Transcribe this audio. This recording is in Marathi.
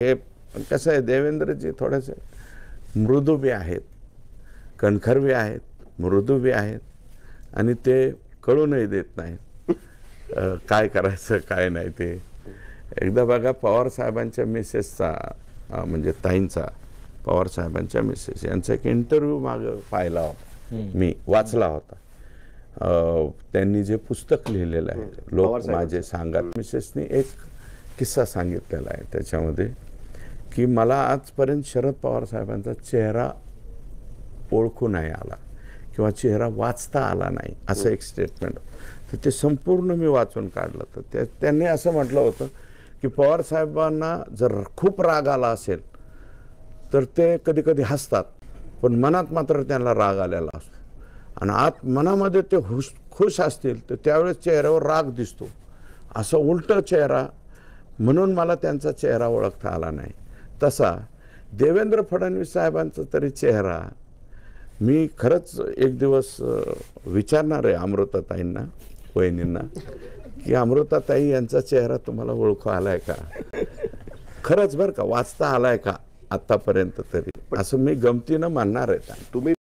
हे कसं आहे, देवेंद्रजी थोडेसे मृदू बी आहेत, कणखर बी आहेत, मृदू बी आहेत आणि ते कळूनही देत नाहीत काय करायचं काय नाही ते. एकदा बघा पवार साहेबांच्या मिसेसचा म्हणजे ताईंचा, पवार साहेबांच्या मिसेस यांचा एक इंटरव्ह्यू मागं पाहिला होता, मी वाचला होता. त्यांनी जे पुस्तक लिहिलेलं आहे लोक माझे सांगत, मिसेसनी एक किस्सा सांगितलेला आहे त्याच्यामध्ये की मला आजपर्यंत शरद पवार साहेबांचा चेहरा ओळखू नाही आला किंवा चेहरा वाचता आला नाही, असं एक स्टेटमेंट. तर ते संपूर्ण मी वाचून काढलं. तर त्यांनी असं म्हटलं होतं की पवार साहेबांना जर खूप राग आला असेल तर ते कधी कधी हसतात, पण मनात मात्र त्यांना राग आलेला असतो. आणि आत मनामध्ये ते खुश असतील तर त्यावेळेस चेहऱ्यावर राग दिसतो. असं उलटं चेहरा, म्हणून मला त्यांचा चेहरा ओळखता आला नाही. तसा देवेंद्र फडणवीस साहेबांचा तरी चेहरा मी खरंच एक दिवस विचारणार आहे अमृताताईंना, वहिनींना, की अमृताताई यांचा चेहरा तुम्हाला ओळखू आलाय का, खरंच बरं का, वाचता आलाय का आतापर्यंत तरी, असं मी गमतीनं म्हणणार आहे. तुम्ही